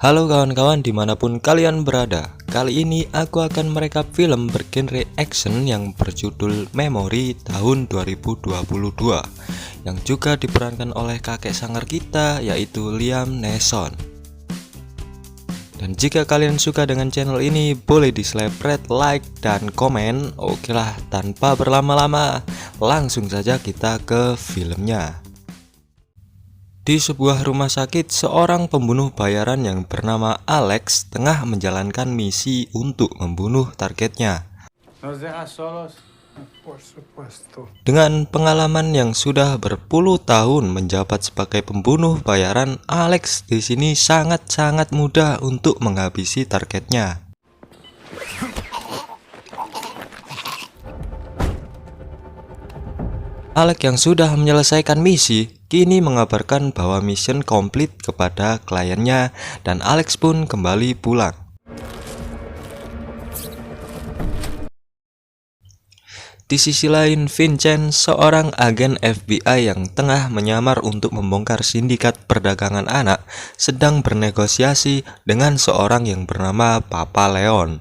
Halo kawan-kawan dimanapun kalian berada. Kali ini aku akan merekap film bergenre action yang berjudul Memory tahun 2022 yang juga diperankan oleh kakek sangar kita yaitu Liam Neeson. Dan jika kalian suka dengan channel ini, boleh di subscribe, like, dan komen. Oke lah, tanpa berlama-lama, langsung saja kita ke filmnya. Di sebuah rumah sakit, seorang pembunuh bayaran yang bernama Alex tengah menjalankan misi untuk membunuh targetnya. Dengan pengalaman yang sudah berpuluh tahun menjabat sebagai pembunuh bayaran, Alex di sini sangat-sangat mudah untuk menghabisi targetnya. Alex yang sudah menyelesaikan misi kini mengabarkan bahwa mission komplit kepada kliennya dan Alex pun kembali pulang. Di sisi lain, Vincent, seorang agen FBI yang tengah menyamar untuk membongkar sindikat perdagangan anak, sedang bernegosiasi dengan seorang yang bernama Papa Leon,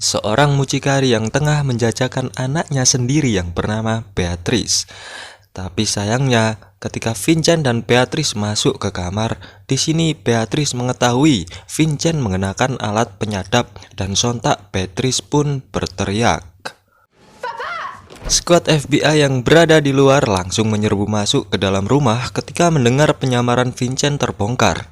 seorang mucikari yang tengah menjajakan anaknya sendiri yang bernama Beatrice. Tapi sayangnya, ketika Vincent dan Beatrice masuk ke kamar, di sini Beatrice mengetahui Vincent mengenakan alat penyadap dan sontak Beatrice pun berteriak. Skuad FBI yang berada di luar langsung menyerbu masuk ke dalam rumah ketika mendengar penyamaran Vincent terbongkar.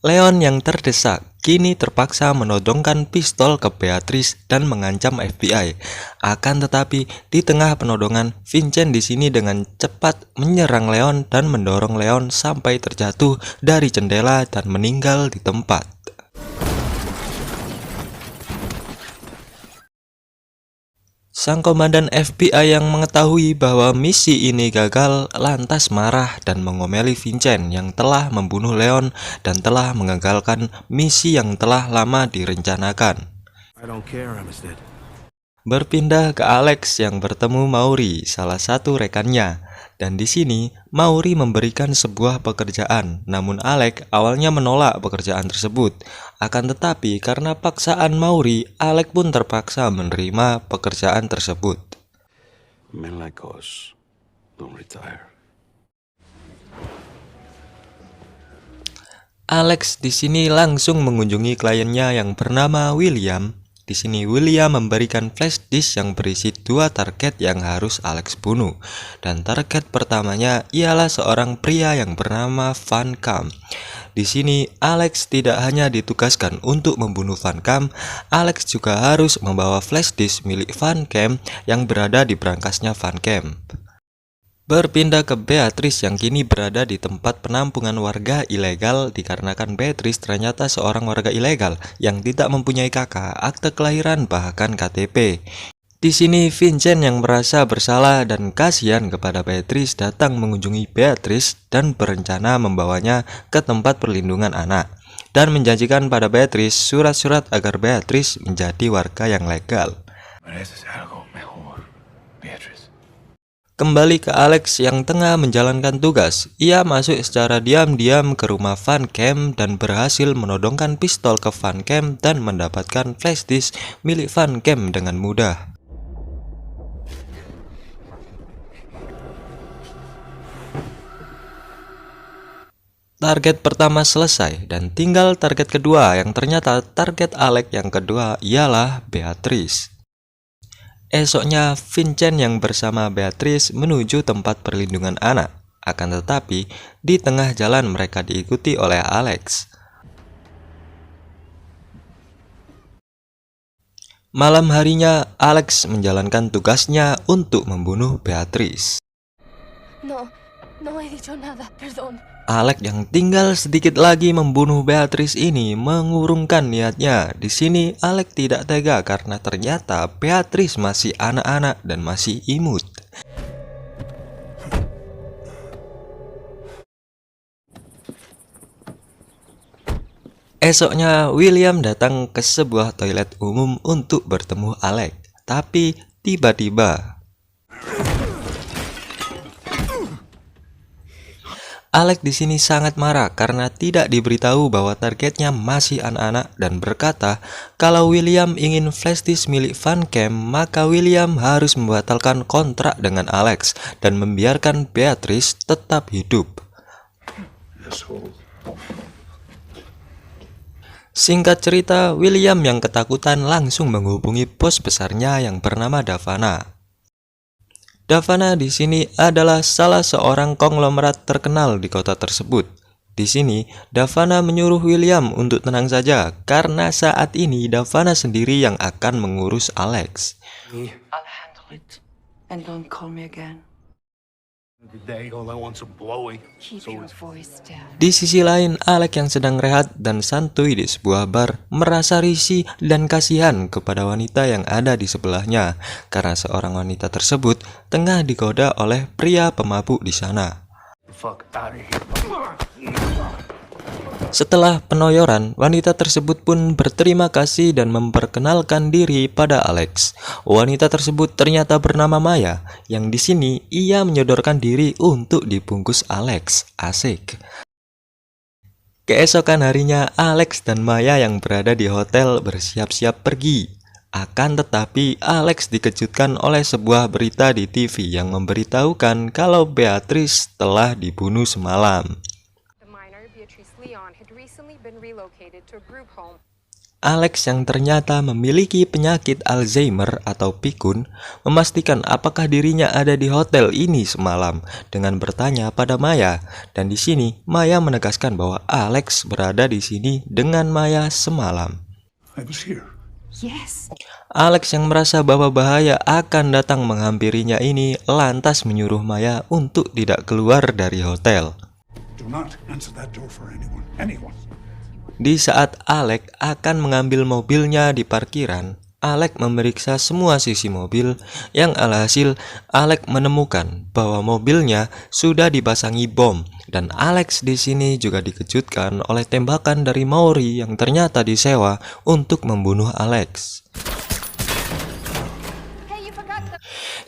Leon yang terdesak kini terpaksa menodongkan pistol ke Beatrice dan mengancam FBI. Akan tetapi di tengah penodongan, Vincent di sini dengan cepat menyerang Leon dan mendorong Leon sampai terjatuh dari jendela dan meninggal di tempat. Sang komandan FBI yang mengetahui bahwa misi ini gagal lantas marah dan mengomeli Vincent yang telah membunuh Leon dan telah mengagalkan misi yang telah lama direncanakan. Berpindah ke Alex yang bertemu Maury, salah satu rekannya. Dan di sini Maury memberikan sebuah pekerjaan, namun Alex awalnya menolak pekerjaan tersebut. Akan tetapi karena paksaan Maury, Alex pun terpaksa menerima pekerjaan tersebut. Men like us don't retire. Alex di sini langsung mengunjungi kliennya yang bernama William. Di sini William memberikan flash disk yang berisi 2 target yang harus Alex bunuh. Dan target pertamanya ialah seorang pria yang bernama Van Kam. Di sini Alex tidak hanya ditugaskan untuk membunuh Van Kam, Alex juga harus membawa flash disk milik Van Kam yang berada di brankasnya Van Kam. Berpindah ke Beatrice yang kini berada di tempat penampungan warga ilegal dikarenakan Beatrice ternyata seorang warga ilegal yang tidak mempunyai kakak, akte kelahiran bahkan KTP. Di sini Vincent yang merasa bersalah dan kasihan kepada Beatrice datang mengunjungi Beatrice dan berencana membawanya ke tempat perlindungan anak dan menjanjikan pada Beatrice surat-surat agar Beatrice menjadi warga yang legal. Kembali ke Alex yang tengah menjalankan tugas, ia masuk secara diam-diam ke rumah Van Kam dan berhasil menodongkan pistol ke Van Kam dan mendapatkan flash disk milik Van Kam dengan mudah. Target pertama selesai dan tinggal target kedua yang ternyata target Alex yang kedua ialah Beatrice. Esoknya, Vincent yang bersama Beatrice menuju tempat perlindungan anak. Akan tetapi, di tengah jalan mereka diikuti oleh Alex. Malam harinya, Alex menjalankan tugasnya untuk membunuh Beatrice. No he dicho nada, perdón. Alex yang tinggal sedikit lagi membunuh Beatrice ini mengurungkan niatnya. Di sini Alex tidak tega karena ternyata Beatrice masih anak-anak dan masih imut. Esoknya William datang ke sebuah toilet umum untuk bertemu Alex. Tapi tiba-tiba Alex di sini sangat marah karena tidak diberitahu bahwa targetnya masih anak-anak dan berkata kalau William ingin flash disk milik Van Camp, maka William harus membatalkan kontrak dengan Alex dan membiarkan Beatrice tetap hidup. Singkat cerita, William yang ketakutan langsung menghubungi bos besarnya yang bernama Davana. Davana di sini adalah salah seorang konglomerat terkenal di kota tersebut. Di sini, Davana menyuruh William untuk tenang saja karena saat ini Davana sendiri yang akan mengurus Alex. I'll handle it. And don't call me again. Keep your voice down. Di sisi lain, Alex yang sedang rehat dan santuy di sebuah bar merasa risih dan kasihan kepada wanita yang ada di sebelahnya karena seorang wanita tersebut tengah digoda oleh pria pemabuk di sana. Setelah penoyoran, wanita tersebut pun berterima kasih dan memperkenalkan diri pada Alex. Wanita tersebut ternyata bernama Maya, yang di sini ia menyodorkan diri untuk dibungkus Alex. Asik. Keesokan harinya, Alex dan Maya yang berada di hotel bersiap-siap pergi. Akan tetapi, Alex dikejutkan oleh sebuah berita di TV yang memberitahukan kalau Beatrice telah dibunuh semalam. Alex yang ternyata memiliki penyakit Alzheimer atau pikun memastikan apakah dirinya ada di hotel ini semalam dengan bertanya pada Maya, dan di sini Maya menegaskan bahwa Alex berada di sini dengan Maya semalam. Yes. Alex yang merasa bahwa bahaya akan datang menghampirinya ini lantas menyuruh Maya untuk tidak keluar dari hotel. Do not answer that door for anyone. Di saat Alex akan mengambil mobilnya di parkiran, Alex memeriksa semua sisi mobil yang alhasil Alex menemukan bahwa mobilnya sudah dipasangi bom, dan Alex di sini juga dikejutkan oleh tembakan dari Mauri yang ternyata disewa untuk membunuh Alex.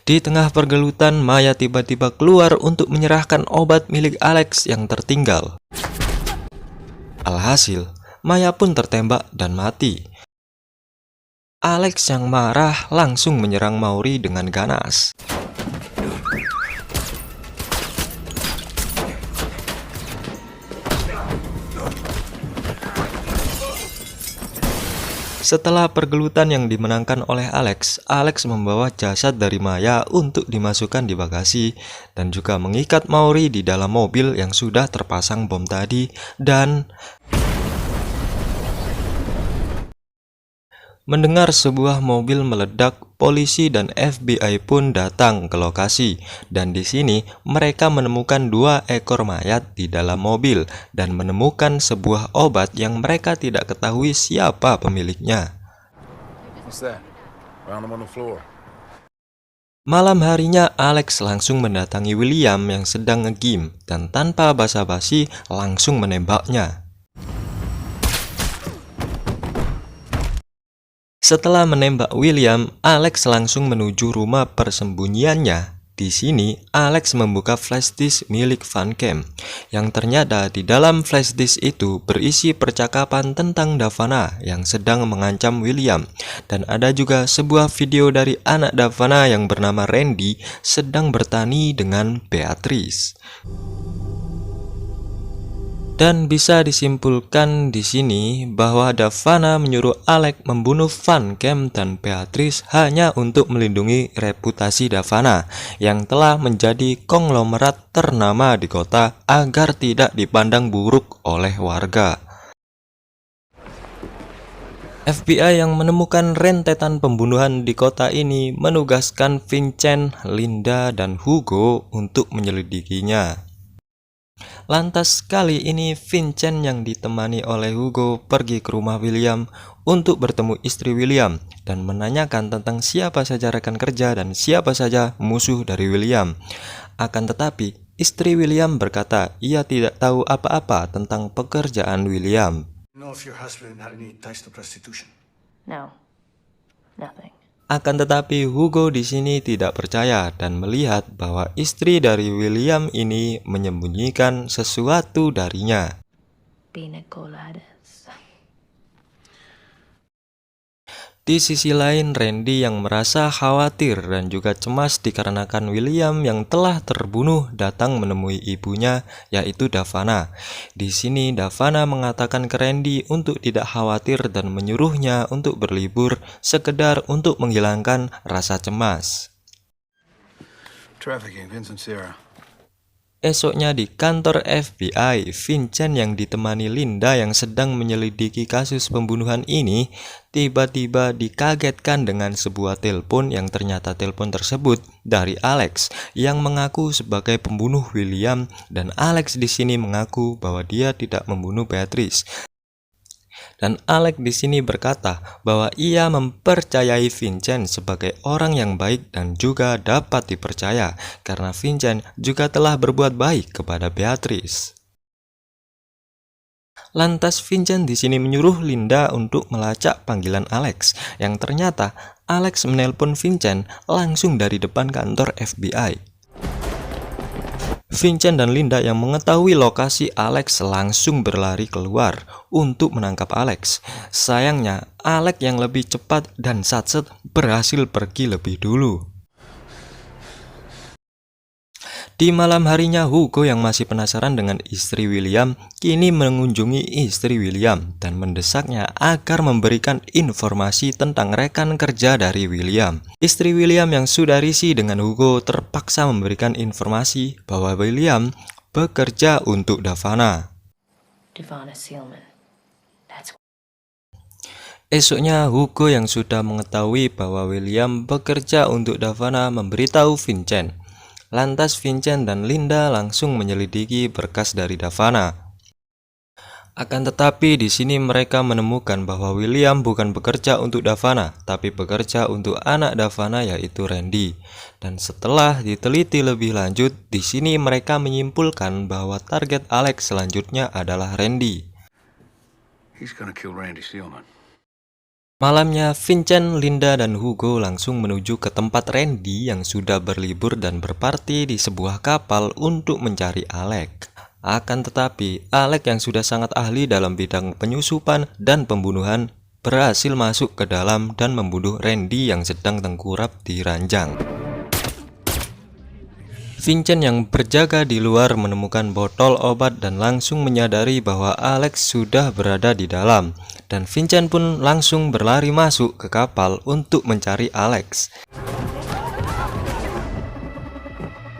Di tengah pergelutan, Maya tiba-tiba keluar untuk menyerahkan obat milik Alex yang tertinggal. Alhasil, Maya pun tertembak dan mati. Alex yang marah langsung menyerang Mauri dengan ganas. Setelah pergelutan yang dimenangkan oleh Alex, Alex membawa jasad dari Maya untuk dimasukkan di bagasi dan juga mengikat Mauri di dalam mobil yang sudah terpasang bom tadi, dan mendengar sebuah mobil meledak, polisi dan FBI pun datang ke lokasi, dan di sini mereka menemukan 2 ekor mayat di dalam mobil dan menemukan sebuah obat yang mereka tidak ketahui siapa pemiliknya. Malam harinya, Alex langsung mendatangi William yang sedang nge-game dan tanpa basa-basi langsung menembaknya. Setelah menembak William, Alex langsung menuju rumah persembunyiannya. Di sini, Alex membuka flash disk milik Van Camp, yang ternyata di dalam flash disk itu berisi percakapan tentang Davana yang sedang mengancam William, dan ada juga sebuah video dari anak Davana yang bernama Randy sedang bertani dengan Beatrice. Dan bisa disimpulkan di sini bahwa Davana menyuruh Alex membunuh Van Camp dan Beatrice hanya untuk melindungi reputasi Davana yang telah menjadi konglomerat ternama di kota agar tidak dipandang buruk oleh warga. FBI yang menemukan rentetan pembunuhan di kota ini menugaskan Vincent, Linda, dan Hugo untuk menyelidikinya. Lantas kali ini Vincent yang ditemani oleh Hugo pergi ke rumah William untuk bertemu istri William dan menanyakan tentang siapa saja rekan kerja dan siapa saja musuh dari William. Akan tetapi istri William berkata ia tidak tahu apa-apa tentang pekerjaan William. Know if your husband had any ties to prostitution? No. Nothing. Akan tetapi Hugo di sini tidak percaya dan melihat bahwa istri dari William ini menyembunyikan sesuatu darinya. Pina coladas. Di sisi lain, Randy yang merasa khawatir dan juga cemas dikarenakan William yang telah terbunuh datang menemui ibunya, yaitu Davana. Di sini Davana mengatakan ke Randy untuk tidak khawatir dan menyuruhnya untuk berlibur sekedar untuk menghilangkan rasa cemas. Trafficking, Vincent Sierra. Esoknya di kantor FBI, Vincent yang ditemani Linda yang sedang menyelidiki kasus pembunuhan ini tiba-tiba dikagetkan dengan sebuah telepon yang ternyata telepon tersebut dari Alex yang mengaku sebagai pembunuh William, dan Alex di sini mengaku bahwa dia tidak membunuh Beatrice. Dan Alex di sini berkata bahwa ia mempercayai Vincent sebagai orang yang baik dan juga dapat dipercaya karena Vincent juga telah berbuat baik kepada Beatrice. Lantas Vincent di sini menyuruh Linda untuk melacak panggilan Alex, yang ternyata Alex menelpon Vincent langsung dari depan kantor FBI. Vincent dan Linda yang mengetahui lokasi Alex langsung berlari keluar untuk menangkap Alex. Sayangnya, Alex yang lebih cepat dan satset berhasil pergi lebih dulu. Di malam harinya, Hugo yang masih penasaran dengan istri William kini mengunjungi istri William dan mendesaknya agar memberikan informasi tentang rekan kerja dari William. Istri William yang sudah risih dengan Hugo terpaksa memberikan informasi bahwa William bekerja untuk Davana. Davana Sealman. That's Esoknya, Hugo yang sudah mengetahui bahwa William bekerja untuk Davana memberitahu Vincent. Lantas Vincent dan Linda langsung menyelidiki berkas dari Davana. Akan tetapi di sini mereka menemukan bahwa William bukan bekerja untuk Davana, tapi bekerja untuk anak Davana yaitu Randy. Dan setelah diteliti lebih lanjut, di sini mereka menyimpulkan bahwa target Alex selanjutnya adalah Randy. He's gonna kill Randy Sealman. Malamnya, Vincent, Linda, dan Hugo langsung menuju ke tempat Randy yang sudah berlibur dan berparti di sebuah kapal untuk mencari Alex. Akan tetapi, Alex yang sudah sangat ahli dalam bidang penyusupan dan pembunuhan berhasil masuk ke dalam dan membunuh Randy yang sedang tengkurap di ranjang. Vincent yang berjaga di luar menemukan botol obat dan langsung menyadari bahwa Alex sudah berada di dalam. Dan Vincent pun langsung berlari masuk ke kapal untuk mencari Alex.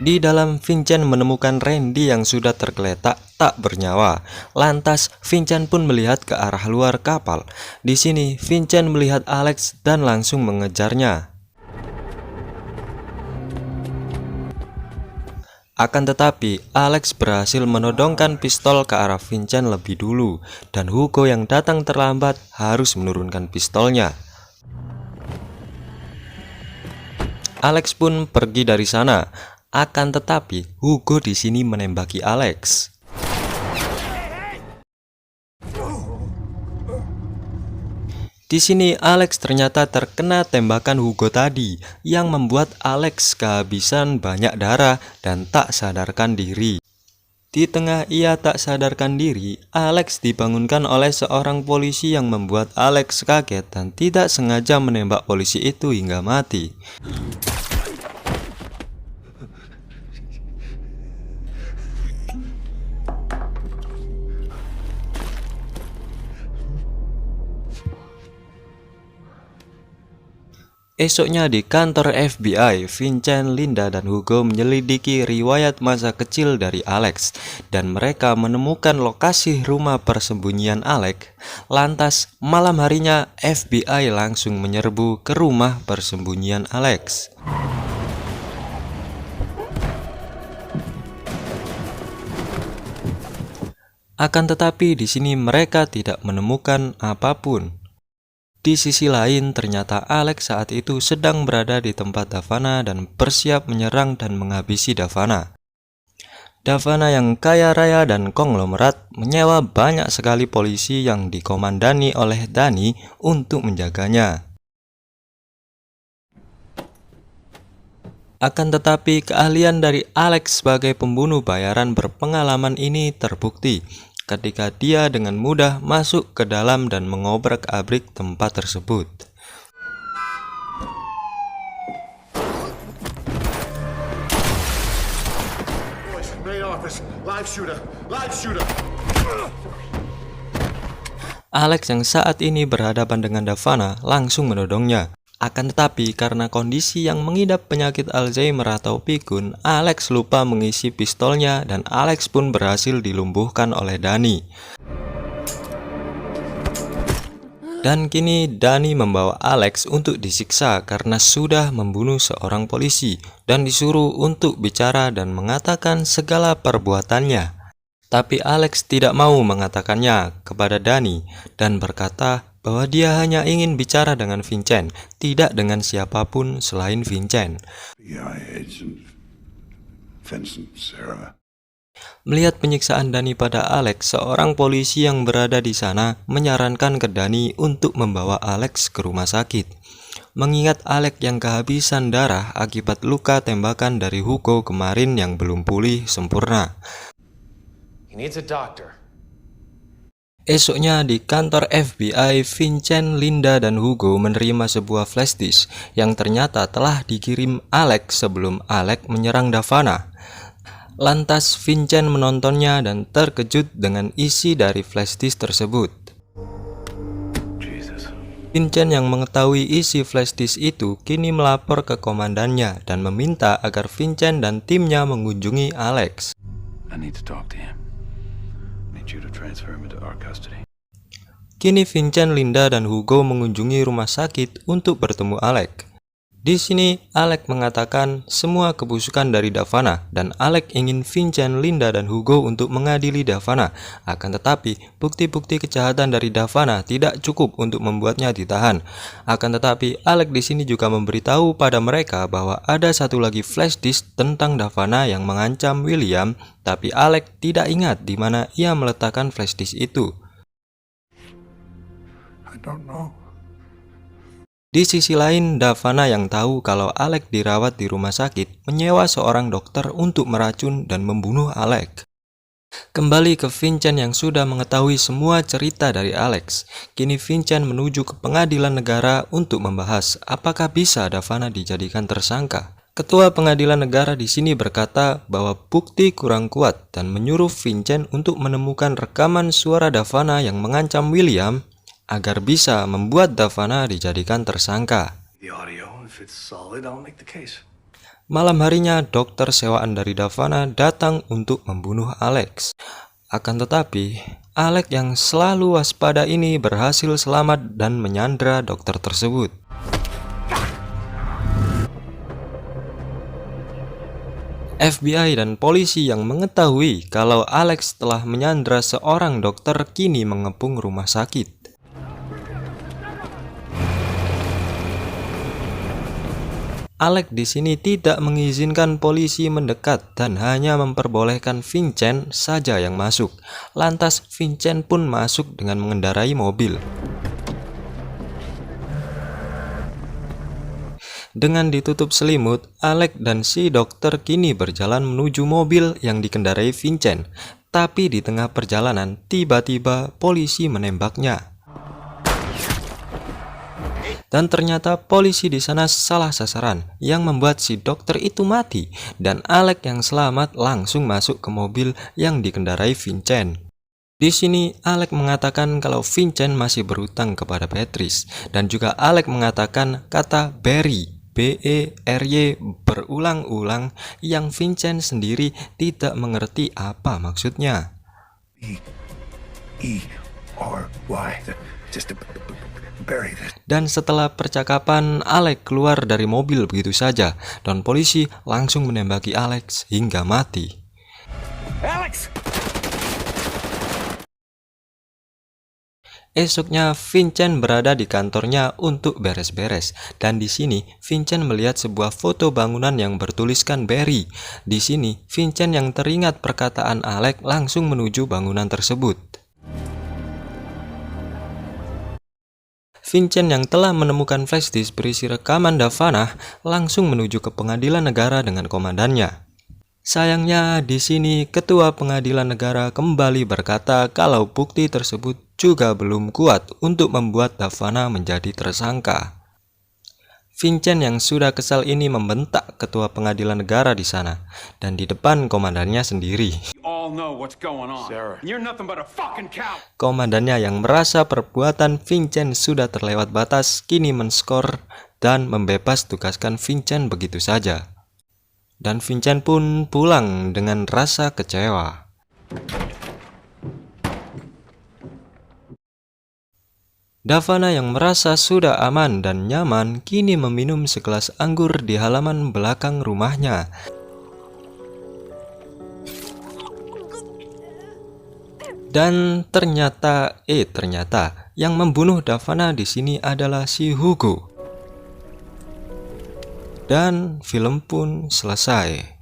Di dalam, Vincent menemukan Randy yang sudah tergeletak tak bernyawa. Lantas Vincent pun melihat ke arah luar kapal. Di sini Vincent melihat Alex dan langsung mengejarnya. Akan tetapi, Alex berhasil menodongkan pistol ke arah Vincent lebih dulu, dan Hugo yang datang terlambat harus menurunkan pistolnya. Alex pun pergi dari sana. Akan tetapi, Hugo di sini menembaki Alex. Di sini Alex ternyata terkena tembakan Hugo tadi yang membuat Alex kehabisan banyak darah dan tak sadarkan diri. Di tengah ia tak sadarkan diri, Alex dibangunkan oleh seorang polisi yang membuat Alex kaget dan tidak sengaja menembak polisi itu hingga mati. Esoknya di kantor FBI, Vincent, Linda, dan Hugo menyelidiki riwayat masa kecil dari Alex, dan mereka menemukan lokasi rumah persembunyian Alex. Lantas, malam harinya FBI langsung menyerbu ke rumah persembunyian Alex. Akan tetapi di sini mereka tidak menemukan apapun. Di sisi lain, ternyata Alex saat itu sedang berada di tempat Davana dan bersiap menyerang dan menghabisi Davana. Davana yang kaya raya dan konglomerat menyewa banyak sekali polisi yang dikomandani oleh Danny untuk menjaganya. Akan tetapi keahlian dari Alex sebagai pembunuh bayaran berpengalaman ini terbukti ketika dia dengan mudah masuk ke dalam dan mengobrak-abrik tempat tersebut. Alex yang saat ini berhadapan dengan Davana langsung menodongnya. Akan tetapi karena kondisi yang mengidap penyakit Alzheimer atau pikun, Alex lupa mengisi pistolnya dan Alex pun berhasil dilumpuhkan oleh Danny. Dan kini Danny membawa Alex untuk disiksa karena sudah membunuh seorang polisi dan disuruh untuk bicara dan mengatakan segala perbuatannya. Tapi Alex tidak mau mengatakannya kepada Danny dan berkata bahwa dia hanya ingin bicara dengan Vincent, tidak dengan siapapun selain Vincent. FBI agent Vincent, Sarah. Melihat penyiksaan Danny pada Alex, seorang polisi yang berada di sana menyarankan ke Danny untuk membawa Alex ke rumah sakit. Mengingat Alex yang kehabisan darah akibat luka tembakan dari Hugo kemarin yang belum pulih sempurna. He needs a doctor. Esoknya di kantor FBI, Vincent, Linda, dan Hugo menerima sebuah flash disk yang ternyata telah dikirim Alex sebelum Alex menyerang Davana. Lantas Vincent menontonnya dan terkejut dengan isi dari flash disk tersebut. Vincent yang mengetahui isi flash disk itu kini melapor ke komandannya dan meminta agar Vincent dan timnya mengunjungi Alex. I need to talk to him. I need you to transfer him into our custody. Kini Vincent, Linda, dan Hugo mengunjungi rumah sakit untuk bertemu Alex. Di sini Alex mengatakan semua kebusukan dari Davana dan Alex ingin Vincent, Linda, dan Hugo untuk mengadili Davana. Akan tetapi bukti-bukti kejahatan dari Davana tidak cukup untuk membuatnya ditahan. Akan tetapi Alex di sini juga memberitahu pada mereka bahwa ada satu lagi flash disk tentang Davana yang mengancam William, tapi Alex tidak ingat di mana ia meletakkan flash disk itu. I don't know. Di sisi lain, Davana yang tahu kalau Alex dirawat di rumah sakit menyewa seorang dokter untuk meracun dan membunuh Alex. Kembali ke Vincent yang sudah mengetahui semua cerita dari Alex. Kini Vincent menuju ke pengadilan negara untuk membahas apakah bisa Davana dijadikan tersangka. Ketua pengadilan negara di sini berkata bahwa bukti kurang kuat dan menyuruh Vincent untuk menemukan rekaman suara Davana yang mengancam William agar bisa membuat Davana dijadikan tersangka. The audio, if it's solid, I'll make the case. Malam harinya, dokter sewaan dari Davana datang untuk membunuh Alex. Akan tetapi, Alex yang selalu waspada ini berhasil selamat dan menyandra dokter tersebut. FBI dan polisi yang mengetahui kalau Alex telah menyandra seorang dokter kini mengepung rumah sakit. Alex di sini tidak mengizinkan polisi mendekat dan hanya memperbolehkan Vincent saja yang masuk. Lantas Vincent pun masuk dengan mengendarai mobil. Dengan ditutup selimut, Alex dan si dokter kini berjalan menuju mobil yang dikendarai Vincent. Tapi di tengah perjalanan, tiba-tiba polisi menembaknya. Dan ternyata polisi di sana salah sasaran yang membuat si dokter itu mati dan Alex yang selamat langsung masuk ke mobil yang dikendarai Vincent. Di sini Alex mengatakan kalau Vincent masih berhutang kepada Beatrice dan juga Alex mengatakan kata Barry, B-E-R-Y berulang-ulang yang Vincent sendiri tidak mengerti apa maksudnya. E-R-Y. Just a bury this. Dan setelah percakapan, Alex keluar dari mobil begitu saja dan polisi langsung menembaki Alex hingga mati. Alex! Esoknya Vincent berada di kantornya untuk beres-beres dan di sini Vincent melihat sebuah foto bangunan yang bertuliskan Barry. Di sini Vincent yang teringat perkataan Alex langsung menuju bangunan tersebut. Vincent yang telah menemukan flash disk berisi rekaman Davana langsung menuju ke pengadilan negara dengan komandannya. Sayangnya di sini ketua pengadilan negara kembali berkata kalau bukti tersebut juga belum kuat untuk membuat Davana menjadi tersangka. Vincent yang sudah kesal ini membentak ketua pengadilan negara di sana dan di depan komandannya sendiri. All know what's going on. Sarah. You're nothing but a fucking cow. Komandannya yang merasa perbuatan Vincent sudah terlewat batas kini menskor dan membebas tugaskan Vincent begitu saja. Dan Vincent pun pulang dengan rasa kecewa. Davana yang merasa sudah aman dan nyaman kini meminum segelas anggur di halaman belakang rumahnya. Dan ternyata yang membunuh Davana di sini adalah si Hugo. Dan film pun selesai.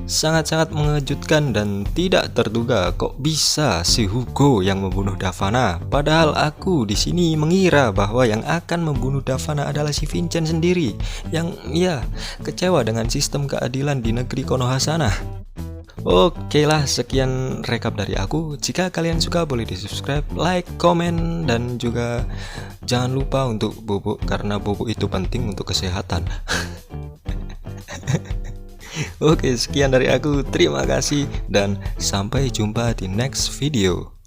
Sangat-sangat mengejutkan dan tidak terduga kok bisa si Hugo yang membunuh Davana. Padahal aku di sini mengira bahwa yang akan membunuh Davana adalah si Vincent sendiri, yang kecewa dengan sistem keadilan di negeri Konoha sana. Oke lah, sekian rekap dari aku. Jika kalian suka boleh di subscribe, like, komen, dan juga jangan lupa untuk bubuk karena bubuk itu penting untuk kesehatan. Oke, sekian dari aku. Terima kasih dan sampai jumpa di next video.